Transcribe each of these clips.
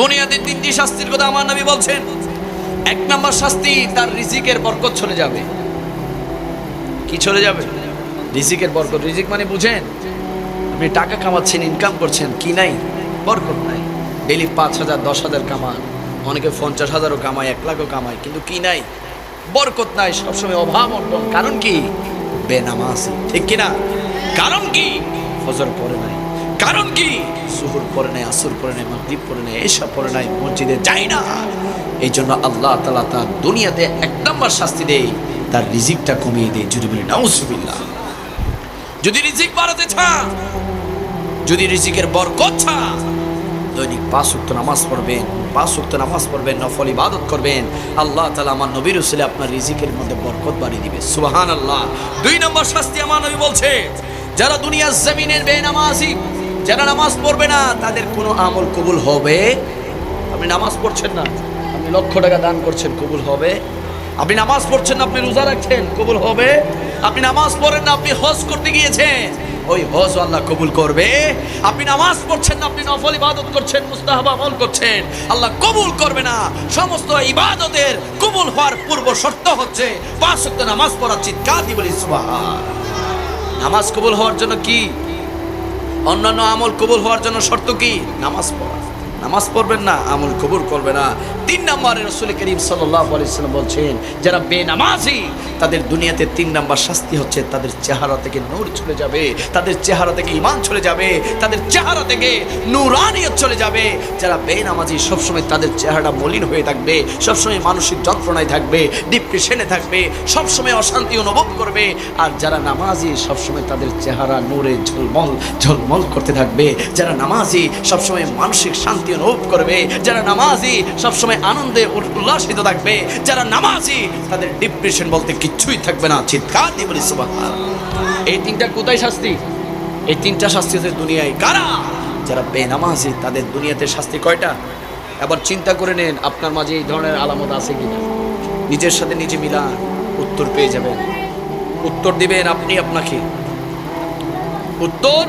দুনিয়াতে তিনটি শাস্তির কথা আমার নবী বলছেন। এক নম্বর শাস্তি, তার রিজিকের বরকত চলে যাবে। কি চলে যাবে? রিজিকের বরকত। রিজিক মানে বুঝেন, আপনি টাকা কামাচ্ছেন, ইনকাম করছেন, কি নাই? বরকত নাই। ডেলি 5,000 10,000 কামান, অনেকে 50,000ও কামায়, 1 লাখও কামায়, কিন্তু কি নাই? বরকত নাই। সবসময় অভাব অনটন। কারণ কি? বেনামাজি। ঠিক কিনা? কারণ কি? ফজর পড়ে নাই। কারণ কি? সুহুর পড়ে নাই, আসর পড়ে নাই, মাগরিব পড়ে নাই, এশা পড়ে নাই, মসজিদে যায় না। এই জন্য আল্লাহ তাআলা তার দুনিয়াতে 1 নম্বর শাস্তি দেয়, তার রিজিকটা কমিয়ে দেয়। যদি বলি নাউজুবিল্লাহ। যদি রিজিক বাড়াতে চান, যদি রিজিকের বরকত চান, দৈনিক 5 ওয়াক্ত নামাজ পড়বেন, 5 ওয়াক্ত নামাজ পড়বেন, নফল ইবাদত করবেন। আল্লাহ তাআলা আমার নবীর উসিলায় আপনার রিজিকের মধ্যে বরকত বাড়িয়ে দিবে। সুবহানাল্লাহ। 2 নম্বর শাস্তি আমার নবী বলছে, যারা দুনিয়ার জমিনের বেনামাজি, যারা নামাজ পড়বে না, তাদের কোনো আমল কবুল হবে? আপনি নামাজ পড়ছেন না, আপনি লক্ষ টাকা দান করছেন, কবুল হবে? আপনি নামাজ পড়ছেন না, আপনি রোজা রাখছেন, কবুল হবে? আপনি নামাজ পড়েন না, আপনি হজ করতে গিয়েছেন, ওই হজ আল্লাহ কবুল করবে? আপনি নামাজ পড়ছেন না, আপনি নফল ইবাদত করছেন, মুস্তাহাব আমল করছেন, আল্লাহ কবুল করবে না। সমস্ত ইবাদতের কবুল হওয়ার পূর্ব শর্ত হচ্ছে 5 ওয়াক্ত নামাজ পড়া। চিৎকার দিয়ে বলি সুবহান। নামাজ কবুল হওয়ার জন্য কি? অন্যান্য আমল কবুল হওয়ার জন্য শর্ত কি? নামাজ পড়া। নামাজ পড়বেন না, আমল কবুল করবে না। 3 নম্বরে রাসূল করিম সাল্লাল্লাহু আলাইহি ওয়াসাল্লাম বলছেন, যারা বেনামাজি, তাদের দুনিয়াতে 3 নম্বর শাস্তি হচ্ছে, তাদের চেহারা থেকে নূর চলে যাবে, তাদের চেহারা থেকে ঈমান চলে যাবে, তাদের চেহারা থেকে নূরানিয়ত চলে যাবে। যারা বেনামাজি, সবসময় তাদের চেহারাটা মলিন হয়ে থাকবে, সবসময় মানসিক যন্ত্রণায় থাকবে, ডিপ্রেশনে থাকবে, সবসময় অশান্তি অনুভব করবে। আর যারা নামাজি, সবসময় তাদের চেহারা নূরে ঝলমল ঝলমল করতে থাকবে। যারা নামাজি, সবসময় মানসিক শান্তি অনুভব করবে। যারা নামাজি, সবসময় আনন্দে উল্লাসিত থাকবে। যারা নামাজি, তাদের ডিপ্রেশন বলতে কিচ্ছুই থাকবে না। চিৎকার দিয়ে বলি সুবহান। এই 3টা কোথায় শাস্তি? এই 3টা শাস্তি হচ্ছে দুনিয়ায়। কারা? যারা বেনামাজি, তাদের দুনিয়াতে শাস্তি কয়টা? এবার চিন্তা করে নেন, আপনার মাঝে এই ধরনের আলামত আছে কিনা। নিজের সাথে নিজে মিলান, উত্তর পেয়ে যাবেন। উত্তর দিবেন আপনি আপনাকে, উত্তর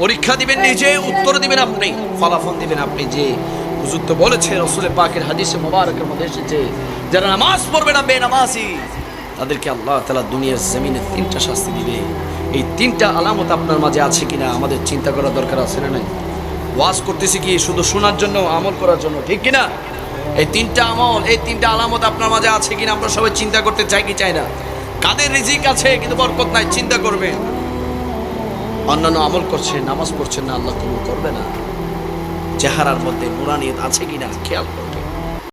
পরীক্ষা দিবেন নিজে, উত্তর দিবেন আপনি, ফলাফল দিবেন আপনি। যে হুজুর তো বলেছে, রাসূল পাকের হাদিসে মোবারকের মধ্যে এসেছে, যারা নামাজ পড়বে না, বেনামাজি, তাদেরকে আল্লাহ তাআলা দুনিয়ার জমিনে 3টা শাস্তি দিবে। এই 3টা আলামত আপনার মাঝে আছে কিনা আমাদের চিন্তা করা দরকার আছে না নাই? ওয়াজ করতেছি কি শুধু শোনার জন্য, আমল করার জন্য? ঠিক কিনা? এই 3টা আমল, এই 3টা আলামত আপনার মাঝে আছে কিনা আমরা সবাই চিন্তা করতে চাই কি চাই না? কাদের রিজিক আছে কিন্তু বরকত নাই, চিন্তা করবেন। অন্যান্য আমল করছেন, নামাজ পড়ছেন না, আল্লাহ কবুল করবে না। চেহারার মধ্যে নূরানিয়ত আছে কিনা খেয়াল করবেন।